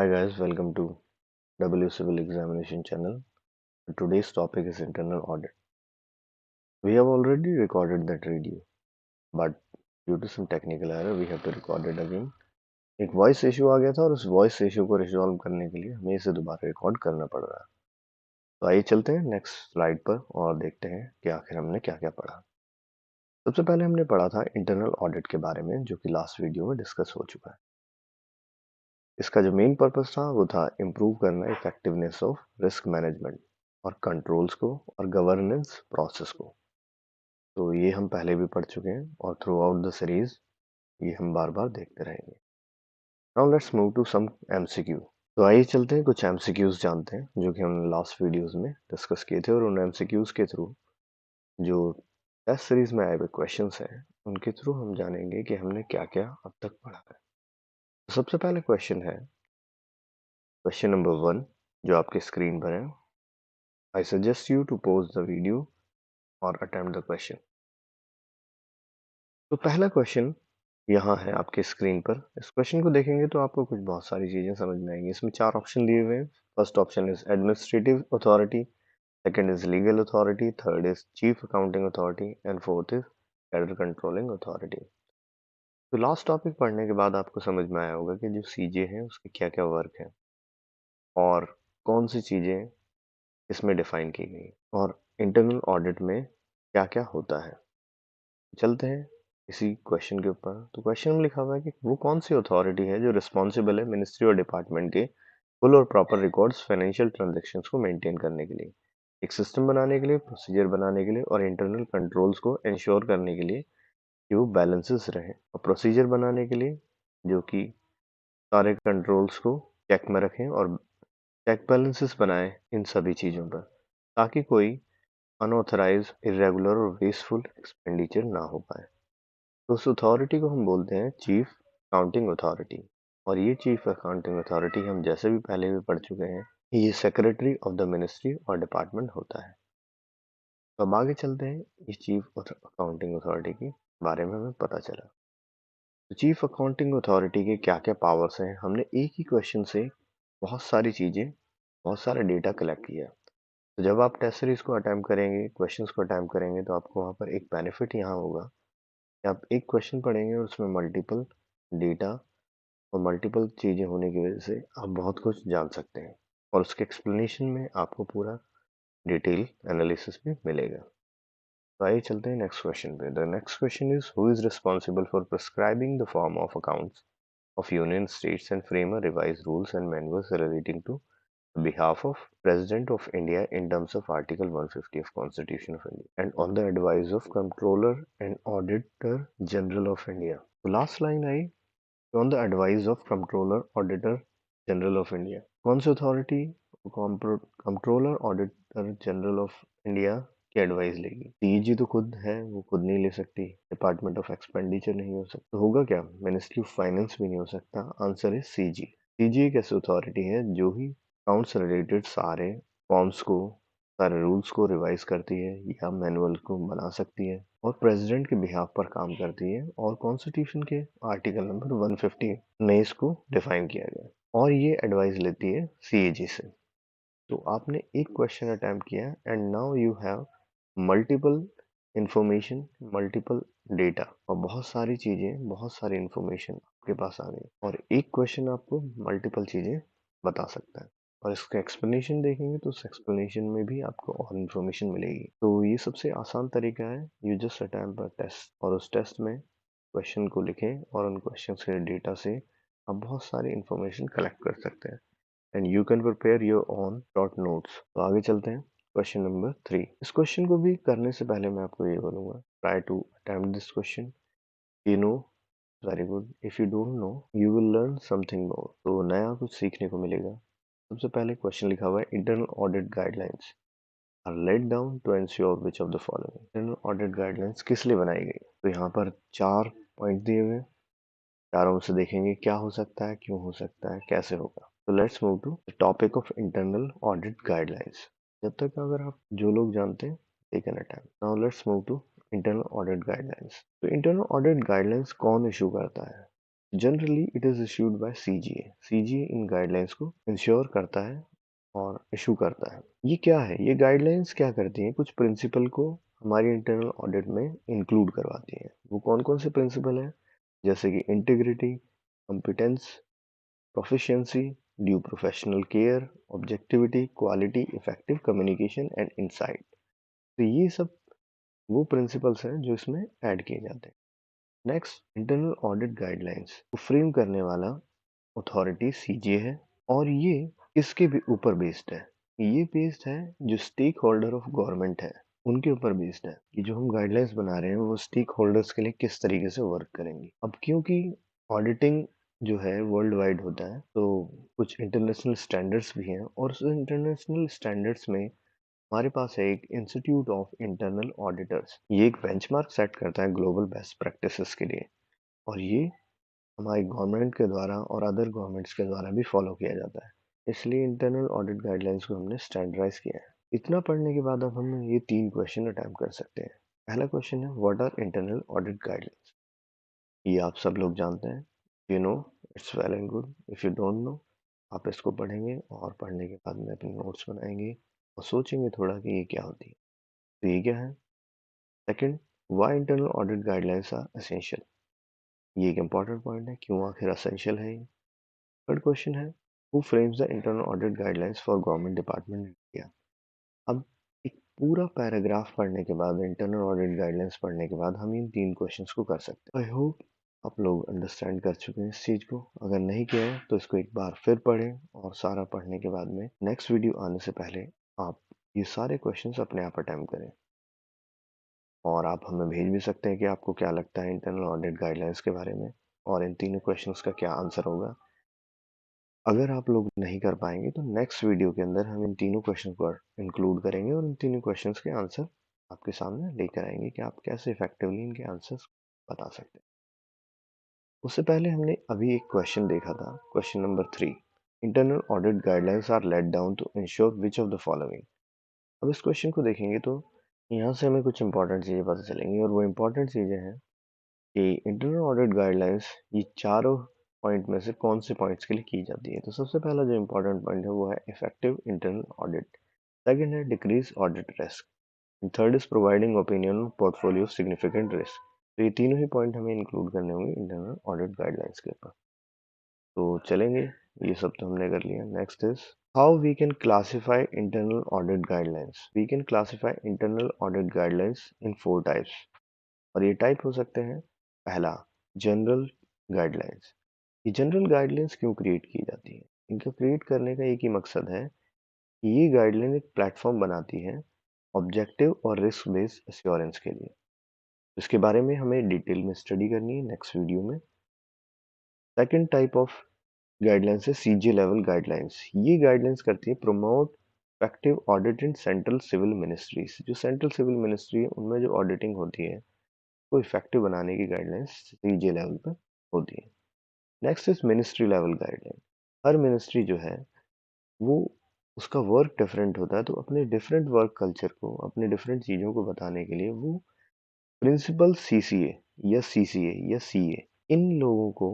guys, welcome to W Civil Examination channel. Today's topic is internal audit. We have already recorded that video, but due to some technical error, we have to record it again. एक voice issue आ गया था और उस voice issue को resolve करने के लिए हमें इसे दोबारा रिकॉर्ड करना पड़ रहा है। तो आइए चलते हैं नेक्स्ट स्लाइड पर और देखते हैं कि आखिर हमने क्या क्या पढ़ा। सबसे पहले हमने पढ़ा था इंटरनल ऑडिट के बारे में, जो कि लास्ट वीडियो में डिस्कस हो चुका है। इसका जो मेन पर्पस था वो था इम्प्रूव करना इफेक्टिवनेस ऑफ रिस्क मैनेजमेंट और कंट्रोल्स को और गवर्नेंस प्रोसेस को। तो ये हम पहले भी पढ़ चुके हैं और थ्रू आउट द सीरीज ये हम बार बार देखते रहेंगे। Now let's move to some MCQ. तो आइए चलते हैं कुछ एमसीक्यूज जानते हैं जो कि हमने लास्ट वीडियोस में डिस्कस किए थे, और उन एमसीक्यूज के थ्रू जो टेस्ट सीरीज में आए हुए क्वेश्चंस हैं उनके थ्रू हम जानेंगे कि हमने क्या क्या अब तक पढ़ा है। तो सबसे पहले क्वेश्चन है क्वेश्चन नंबर 1, जो आपके स्क्रीन पर है। I suggest you to pause the video और अटेम्प्ट द क्वेश्चन। तो पहला क्वेश्चन यहाँ है आपके स्क्रीन पर। इस क्वेश्चन को देखेंगे तो आपको कुछ बहुत सारी चीजें समझ में आएंगी। इसमें 4 ऑप्शन दिए हुए हैं। First option is administrative authority, second is legal authority, third is chief accounting authority and fourth is cadre controlling authority. तो लास्ट टॉपिक पढ़ने के बाद आपको समझ में आया होगा कि जो सीजे है उसके क्या क्या वर्क है और कौन सी चीजें इसमें डिफाइन की गई और इंटरनल ऑडिट में क्या क्या होता है। चलते हैं इसी क्वेश्चन के ऊपर। तो क्वेश्चन में लिखा हुआ है कि वो कौन सी अथॉरिटी है जो रिस्पॉन्सिबल है मिनिस्ट्री और डिपार्टमेंट के फुल और प्रॉपर रिकॉर्ड्स फाइनेंशियल ट्रांजैक्शंस को मेंटेन करने के लिए, एक सिस्टम बनाने के लिए, प्रोसीजर बनाने के लिए और इंटरनल कंट्रोल्स को इंश्योर करने के लिए कि वो बैलेंसेस रहे, और प्रोसीजर बनाने के लिए जो कि सारे कंट्रोल्स को चेक में रखें और चेक बैलेंसेस बनाएं इन सभी चीज़ों पर, ताकि कोई अनऑथराइज, इरेगुलर और वेस्टफुल एक्सपेंडिचर ना हो पाए। तो उस अथॉरिटी को हम बोलते हैं चीफ अकाउंटिंग अथॉरिटी। और ये चीफ अकाउंटिंग अथॉरिटी हम जैसे भी पहले भी पढ़ चुके हैं, ये सेक्रेटरी ऑफ द मिनिस्ट्री और डिपार्टमेंट होता है। तो अब आगे चलते हैं। इस चीफ अकाउंटिंग अथॉरिटी के बारे में हमें पता चला। तो चीफ अकाउंटिंग अथॉरिटी के क्या क्या पावर्स हैं, हमने एक ही क्वेश्चन से बहुत सारी चीज़ें, बहुत सारा डेटा कलेक्ट किया। तो जब आप टेस्ट सीरीज को अटैम्प्ट करेंगे, क्वेश्चंस को अटैम्प्ट करेंगे, तो आपको वहाँ पर एक बेनिफिट यहाँ होगा कि आप एक क्वेश्चन पढ़ेंगे और उसमें मल्टीपल डेटा और मल्टीपल चीज़ें होने की वजह से आप बहुत कुछ जान सकते हैं, और उसके एक्सप्लेनेशन में आपको पूरा डिटेल एनालिसिस भी मिलेगा। तो आइए चलते हैं नेक्स्ट क्वेश्चन पे। The next question is who is responsible for prescribing the form of accounts of union states and frame a revised rules and manuals relating to the behalf of President of India in terms of Article 150 of Constitution of India and on the advice of Comptroller and Auditor General of India. तो last line I on the advice of Comptroller Auditor General of India। कौन सी authority controller auditor general of India की advice लेगी? CG तो खुद है, वो खुद नहीं ले सकती। डिपार्टमेंट ऑफ एक्सपेंडिचर नहीं हो सकता, तो होगा क्या? मिनिस्ट्री ऑफ फाइनेंस भी नहीं हो सकता। आंसर है सीजी। सीजी एक ऐसी अथॉरिटी है जो ही अकाउंट्स रिलेटेड सारे फॉर्म्स को, सारे रूल्स को रिवाइज करती है या मैनुअल को बना सकती है और प्रेसिडेंट के बिहाफ पर काम करती है, और कॉन्स्टिट्यूशन के आर्टिकल नंबर 150 में इसको डिफाइन किया गया, और ये एडवाइस लेती है सीएजी से। तो आपने एक क्वेश्चन अटेम्प्ट किया and now you have multiple information, multiple data और बहुत सारी चीज़ें, बहुत सारी इंफॉर्मेशन आपके पास आ गई, और एक क्वेश्चन आपको मल्टीपल चीज़ें बता सकता है। और इसका एक्सप्लेनेशन देखेंगे तो उस एक्सप्लेनेशन में भी आपको और इन्फॉर्मेशन मिलेगी। तो ये सबसे आसान तरीका है, you just attempt a test, और उस टेस्ट में क्वेश्चन को लिखें और उन क्वेश्चन के डेटा से आप बहुत सारी इंफॉर्मेशन कलेक्ट कर सकते हैं and you can prepare your own dot notes. तो आगे चलते हैं क्वेश्चन नंबर 3। इस क्वेश्चन को भी करने से पहले मैं आपको ये बोलूँगा, try to attempt this question. You know, very good. If you don't know you will learn something more. तो नया कुछ सीखने को मिलेगा। सबसे पहले क्वेश्चन लिखा हुआ है internal audit guidelines are late down to ensure which of the following. Internal audit guidelines किस लिए बनाई गई? तो यहाँ पर 4 पॉइंट दिए हुए हैं। चारों से देखेंगे क्या हो सकता है, क्यों हो सकता है, कैसे होगा। तो let's move to the topic of internal audit guidelines. जब तक अगर आप जो लोग जानते हैं they can attempt. Now let's move to internal audit guidelines. तो इंटरनल ऑडिट गाइडलाइंस कौन इशू करता है? Generally it is issued by CGA. CGA इन गाइडलाइंस को इंश्योर करता है और इशू करता है। ये क्या है? ये गाइडलाइंस क्या करती हैं? कुछ प्रिंसिपल को हमारी इंटरनल ऑडिट में इंक्लूड करवाती हैं। वो कौन-कौन से प्रिंसिपल हैं? जैसे कि integrity, competence, proficiency, due professional care, objectivity, quality, effective communication and insight. तो ये सब वो प्रिंसिपल्स हैं जो इसमें ऐड किए जाते हैं। नेक्स्ट, इंटरनल ऑडिट गाइडलाइंस को फ्रेम करने वाला अथॉरिटी सीजीए है और ये इसके भी ऊपर बेस्ड है। ये बेस्ड है जो स्टेक होल्डर ऑफ गवर्नमेंट है उनके ऊपर बेस्ड है कि जो हम गाइडलाइंस बना रहे हैं वो स्टेक होल्डर्स के लिए किस तरीके से वर्क करेंगी। अब क्योंकि ऑडिटिंग जो है वर्ल्ड वाइड होता है तो कुछ इंटरनेशनल स्टैंडर्ड्स भी हैं और उस इंटरनेशनल स्टैंडर्ड्स में हमारे पास है एक इंस्टीट्यूट ऑफ इंटरनल ऑडिटर्स। ये एक बेंचमार्क सेट करता है ग्लोबल बेस्ट प्रैक्टिसेस के लिए और ये हमारी गवर्नमेंट के द्वारा और अदर गवर्नमेंट्स के द्वारा भी फॉलो किया जाता है। इसलिए इंटरनल ऑडिट गाइडलाइंस को हमने स्टैंडर्डाइज किया है। इतना पढ़ने के बाद अब हम ये 3 क्वेश्चन अटेम्प्ट कर सकते हैं। पहला क्वेश्चन है what are internal audit guidelines? ये आप सब लोग जानते हैं। You know, it's well and good. If you don't know, आप इसको पढ़ेंगे और पढ़ने के बाद में अपने नोट्स बनाएंगे और सोचेंगे थोड़ा कि ये क्या होती है। तो ये क्या है? Second, why internal audit guidelines are essential? ये एक इंपॉर्टेंट पॉइंट है, क्यों आखिर एसेंशियल है ये? थर्ड क्वेश्चन है who frames the internal audit guidelines for government department in India? अब एक पूरा पैराग्राफ पढ़ने के बाद, इंटरनल ऑडिट गाइडलाइंस पढ़ने के बाद हम इन 3 क्वेश्चंस को कर सकते हैं। आई होप आप लोग अंडरस्टैंड कर चुके हैं इस चीज़ को। अगर नहीं किया है तो इसको एक बार फिर पढ़ें और सारा पढ़ने के बाद में नेक्स्ट वीडियो आने से पहले आप ये सारे क्वेश्चंस अपने आप अटेम्प्ट करें। और आप हमें भेज भी सकते हैं कि आपको क्या लगता है इंटरनल ऑडिट गाइडलाइंस के बारे में और इन तीनों क्वेश्चंस का क्या आंसर होगा। अगर आप लोग नहीं कर पाएंगे तो नेक्स्ट वीडियो के अंदर हम इन तीनों क्वेश्चन को इंक्लूड करेंगे और इन तीनों क्वेश्चंस के आंसर आपके सामने लेकर आएंगे कि आप कैसे इफेक्टिवली इनके आंसर्स बता सकते हैं। उससे पहले हमने अभी एक क्वेश्चन देखा था, question number 3। Internal audit guidelines are late down to ensure which of the following. अब इस क्वेश्चन को देखेंगे तो यहाँ से हमें कुछ इंपॉर्टेंट चीज़ें पता चलेंगी और वो इंपॉर्टेंट चीज़ें हैं कि इंटरनल ऑडिट गाइडलाइंस ये चारों पॉइंट में से कौन से पॉइंट्स के लिए की जाती है। तो सबसे पहला जो इंपॉर्टेंट पॉइंट है वो है इफेक्टिव इंटरनल ऑडिट। सेकंड है decrease audit risk. Third is providing opinion on portfolio significant risk. तो ये तीनों ही पॉइंट हमें इंक्लूड करने होंगे इंटरनल ऑडिट गाइडलाइंस के ऊपर। तो चलेंगे, ये सब तो हमने कर लिया। Next is how we can classify internal audit guidelines. We can classify internal audit guidelines in 4 types और ये टाइप हो सकते हैं। पहला, जनरल गाइडलाइंस। ये जनरल गाइडलाइंस क्यों क्रिएट की जाती है? इनको क्रिएट करने का एक ही मकसद है कि ये गाइडलाइन एक प्लेटफॉर्म बनाती है ऑब्जेक्टिव और रिस्क बेस्ड एश्योरेंस के लिए। इसके बारे में हमें डिटेल में स्टडी करनी है नेक्स्ट वीडियो में। सेकंड टाइप ऑफ गाइडलाइंस है सीजी लेवल गाइडलाइंस। ये गाइडलाइंस करती है promote effective audit in central civil ministries. जो सेंट्रल सिविल मिनिस्ट्री है उनमें जो ऑडिटिंग होती है को इफेक्टिव बनाने की गाइडलाइंस सीजी लेवल पर होती है। Next is ministry level guideline. Her ministry जो है वो उसका वर्क डिफरेंट होता है तो अपने डिफरेंट वर्क कल्चर को, अपने डिफरेंट चीज़ों को बताने के लिए वो प्रिंसिपल सीसीए या सीसीए या सीए इन लोगों को,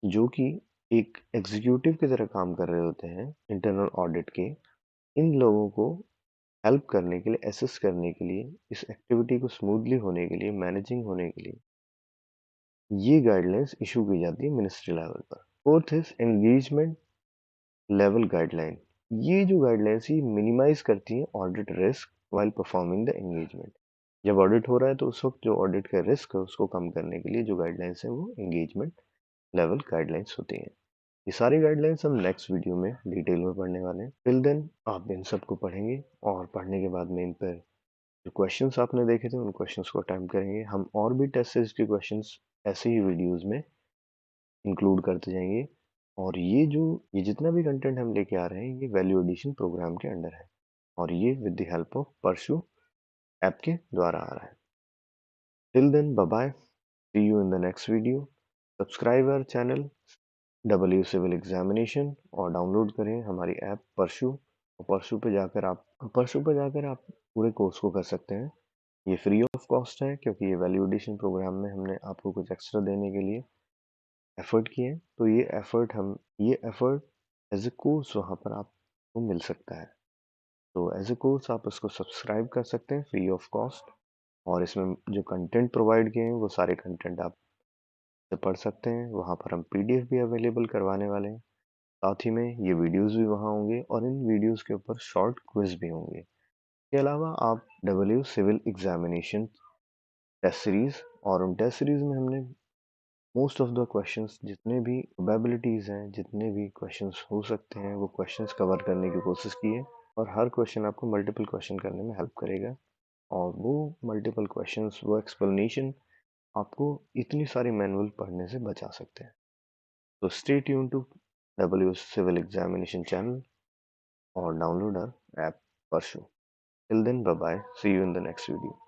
जो कि एक एग्जीक्यूटिव की तरह काम कर रहे होते हैं इंटरनल ऑडिट के, इन लोगों को हेल्प करने के लिए, असिस्ट करने के लिए, इस एक्टिविटी को स्मूथली होने के लिए, मैनेजिंग होने के लिए ये गाइडलाइंस इशू की जाती है मिनिस्ट्री लेवल पर। Fourth is engagement level guideline. ये जो गाइडलाइंस ये मिनिमाइज करती है audit risk while performing the engagement. जब ऑडिट हो रहा है तो उस वक्त जो ऑडिट का रिस्क है उसको कम करने के लिए जो गाइडलाइंस है वो एंगेजमेंट लेवल गाइडलाइंस होती हैं। ये सारी गाइडलाइंस हम नेक्स्ट वीडियो में डिटेल में पढ़ने वाले हैं। टिल देन आप इन सबको पढ़ेंगे और पढ़ने के बाद में इन पर जो क्वेश्चंस आपने देखे थे उन क्वेश्चंस को अटेम्प्ट करेंगे। हम और भी टेस्ट सीरीज के क्वेश्चंस ऐसे ही वीडियोस में इंक्लूड करते जाएंगे और ये जितना भी कंटेंट हम लेके आ रहे हैं ये वैल्यू एडिशन प्रोग्राम के अंडर है और ये with the help of Parshu app के द्वारा आ रहा है। Till then bye bye, see you in the next video. Subscribe our channel W civil examination और डाउनलोड करें हमारी ऐप परशु और परशु पे जाकर आप पूरे कोर्स को कर सकते हैं। ये फ्री ऑफ कॉस्ट है क्योंकि ये वैल्यू एडिशन प्रोग्राम में हमने आपको कुछ एक्स्ट्रा देने के लिए एफर्ट किए हैं, तो ये एफर्ट एज ए कोर्स वहाँ पर आपको मिल सकता है। तो एज ए कोर्स आप उसको सब्सक्राइब कर सकते हैं फ्री ऑफ कॉस्ट, और इसमें जो कंटेंट प्रोवाइड किए हैं वो सारे कंटेंट आप पढ़ सकते हैं। वहाँ पर हम पीडीएफ भी अवेलेबल करवाने वाले हैं, साथ ही में ये वीडियोस भी वहाँ होंगे, और इन वीडियोस के ऊपर शॉर्ट क्विज भी होंगे। इसके अलावा आप W civil examination test series, और उन टेस्ट सीरीज में हमने मोस्ट ऑफ द क्वेश्चंस, जितने भी प्रोबेबिलिटीज हैं, जितने भी क्वेश्चंस हो सकते हैं, वो क्वेश्चंस कवर करने की कोशिश की है। और हर क्वेश्चन आपको मल्टीपल क्वेश्चन करने में हेल्प करेगा, और वो मल्टीपल क्वेश्चंस, वो एक्सप्लेनेशन आपको इतनी सारी मैनुअल पढ़ने से बचा सकते हैं। तो stay tune to W civil examination channel, और download our app Parshu. Till then, bye bye. See you in the next video.